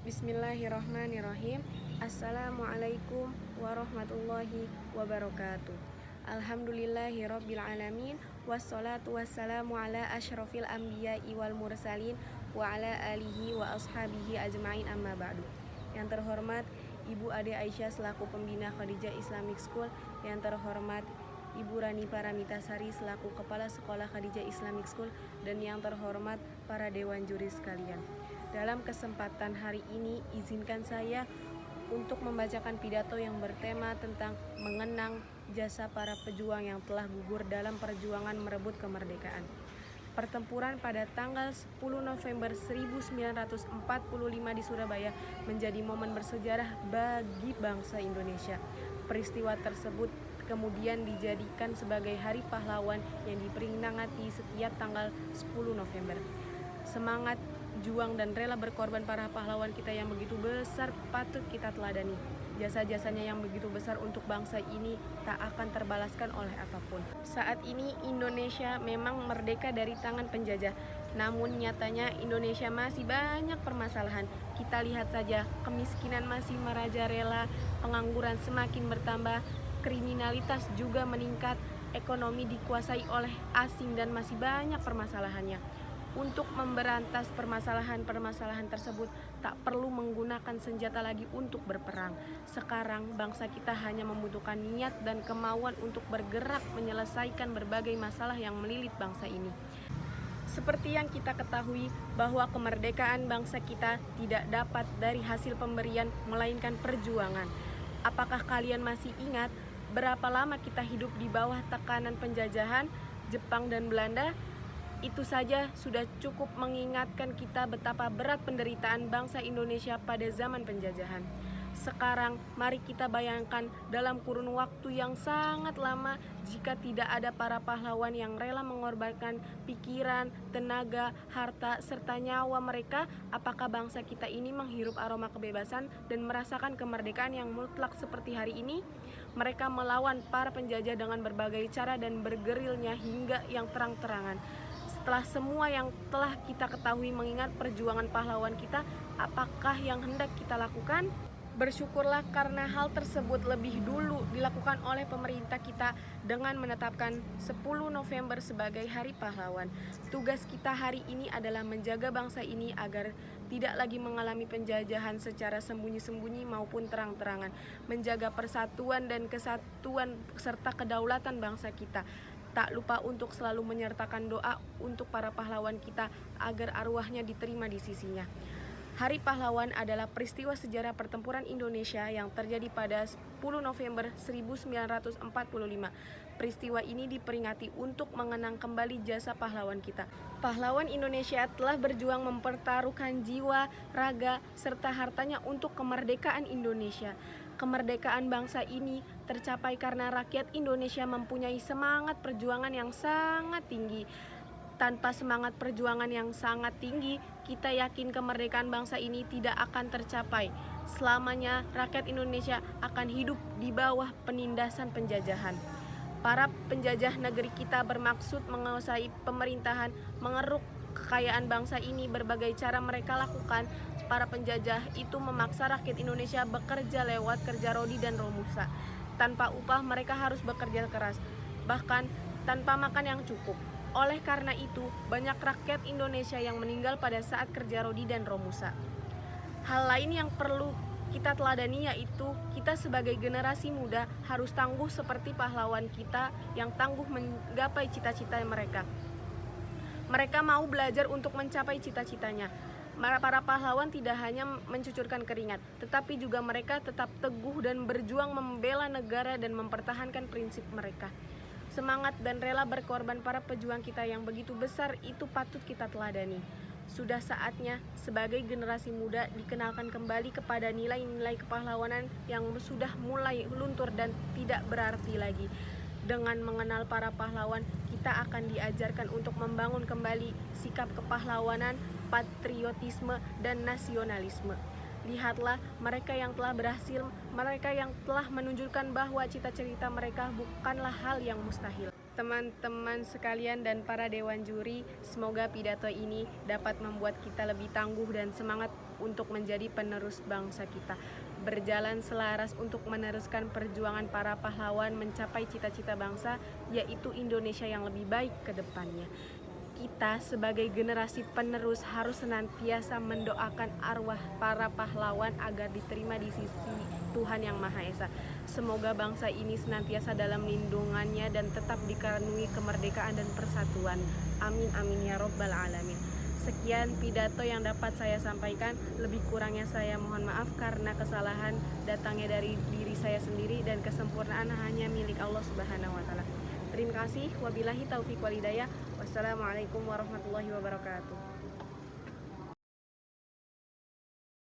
Bismillahirrahmanirrahim. Assalamualaikum warahmatullahi wabarakatuh. Alhamdulillahirrabbilalamin. Wassalatu wassalamu ala asyrafil anbiya'i wal mursalin wa ala alihi wa ashabihi ajma'in, amma ba'du. Yang terhormat Ibu Ade Aisyah selaku pembina Khadijah Islamic School. Yang terhormat Ibu Rani Paramitasari selaku Kepala Sekolah Khadijah Islamic School. Dan yang terhormat para dewan juri sekalian. Dalam kesempatan hari ini, izinkan saya untuk membacakan pidato yang bertema tentang mengenang jasa para pejuang yang telah gugur dalam perjuangan merebut kemerdekaan. Pertempuran pada tanggal 10 November 1945 di Surabaya menjadi momen bersejarah bagi bangsa Indonesia. Peristiwa tersebut kemudian dijadikan sebagai Hari Pahlawan yang diperingati setiap tanggal 10 November. Semangat, juang dan rela berkorban para pahlawan kita yang begitu besar patut kita teladani. Jasa-jasanya yang begitu besar untuk bangsa ini tak akan terbalaskan oleh apapun. Saat ini Indonesia memang merdeka dari tangan penjajah, namun nyatanya Indonesia masih banyak permasalahan. Kita lihat saja, kemiskinan masih merajalela, pengangguran semakin bertambah, kriminalitas juga meningkat, ekonomi dikuasai oleh asing dan masih banyak permasalahannya. Untuk memberantas permasalahan-permasalahan tersebut tak perlu menggunakan senjata lagi untuk berperang. Sekarang bangsa kita hanya membutuhkan niat dan kemauan untuk bergerak menyelesaikan berbagai masalah yang melilit bangsa ini. Seperti yang kita ketahui bahwa kemerdekaan bangsa kita tidak dapat dari hasil pemberian melainkan perjuangan. Apakah kalian masih ingat berapa lama kita hidup di bawah tekanan penjajahan Jepang dan Belanda? Itu saja sudah cukup mengingatkan kita betapa berat penderitaan bangsa Indonesia pada zaman penjajahan. Sekarang mari kita bayangkan dalam kurun waktu yang sangat lama, jika tidak ada para pahlawan yang rela mengorbankan pikiran, tenaga, harta, serta nyawa mereka, apakah bangsa kita ini menghirup aroma kebebasan dan merasakan kemerdekaan yang mutlak seperti hari ini? Mereka melawan para penjajah dengan berbagai cara dan bergerilnya hingga yang terang-terangan. Setelah semua yang telah kita ketahui mengingat perjuangan pahlawan kita, apakah yang hendak kita lakukan? Bersyukurlah karena hal tersebut lebih dulu dilakukan oleh pemerintah kita dengan menetapkan 10 November sebagai Hari Pahlawan. Tugas kita hari ini adalah menjaga bangsa ini agar tidak lagi mengalami penjajahan secara sembunyi-sembunyi maupun terang-terangan, menjaga persatuan dan kesatuan serta kedaulatan bangsa kita. Tak lupa untuk selalu menyertakan doa untuk para pahlawan kita agar arwahnya diterima di sisinya. Hari Pahlawan adalah peristiwa sejarah pertempuran Indonesia yang terjadi pada 10 November 1945. Peristiwa ini diperingati untuk mengenang kembali jasa pahlawan kita. Pahlawan Indonesia telah berjuang mempertaruhkan jiwa, raga, serta hartanya untuk kemerdekaan Indonesia. Kemerdekaan bangsa ini tercapai karena rakyat Indonesia mempunyai semangat perjuangan yang sangat tinggi. Tanpa semangat perjuangan yang sangat tinggi, kita yakin kemerdekaan bangsa ini tidak akan tercapai. Selamanya rakyat Indonesia akan hidup di bawah penindasan penjajahan. Para penjajah negeri kita bermaksud menguasai pemerintahan, mengeruk kekayaan bangsa ini. Berbagai cara mereka lakukan. Para penjajah itu memaksa rakyat Indonesia bekerja lewat kerja rodi dan romusa. Tanpa upah mereka harus bekerja keras, bahkan tanpa makan yang cukup. Oleh karena itu, banyak rakyat Indonesia yang meninggal pada saat kerja rodi dan romusa. Hal lain yang perlu kita teladani yaitu kita sebagai generasi muda harus tangguh seperti pahlawan kita yang tangguh menggapai cita-cita mereka. Mereka mau belajar untuk mencapai cita-citanya. Para pahlawan tidak hanya mencucurkan keringat, tetapi juga mereka tetap teguh dan berjuang membela negara dan mempertahankan prinsip mereka. Semangat dan rela berkorban para pejuang kita yang begitu besar itu patut kita teladani. Sudah saatnya sebagai generasi muda dikenalkan kembali kepada nilai-nilai kepahlawanan yang sudah mulai luntur dan tidak berarti lagi. Dengan mengenal para pahlawan, kita akan diajarkan untuk membangun kembali sikap kepahlawanan, patriotisme, dan nasionalisme. Lihatlah mereka yang telah berhasil, mereka yang telah menunjukkan bahwa cita-cita mereka bukanlah hal yang mustahil. Teman-teman sekalian dan para dewan juri, semoga pidato ini dapat membuat kita lebih tangguh dan semangat untuk menjadi penerus bangsa kita, berjalan selaras untuk meneruskan perjuangan para pahlawan mencapai cita-cita bangsa, yaitu Indonesia yang lebih baik ke depannya. Kita sebagai generasi penerus harus senantiasa mendoakan arwah para pahlawan agar diterima di sisi Tuhan Yang Maha Esa. Semoga bangsa ini senantiasa dalam lindungannya dan tetap dikaruniai kemerdekaan dan persatuan. Amin amin ya robbal alamin. Sekian pidato yang dapat saya sampaikan. Lebih kurangnya saya mohon maaf karena kesalahan datangnya dari diri saya sendiri dan kesempurnaan hanya milik Allah Subhanahu wa taala. Terima kasih. Wabillahi taufiq wal hidayah. Wassalamualaikum warahmatullahi wabarakatuh.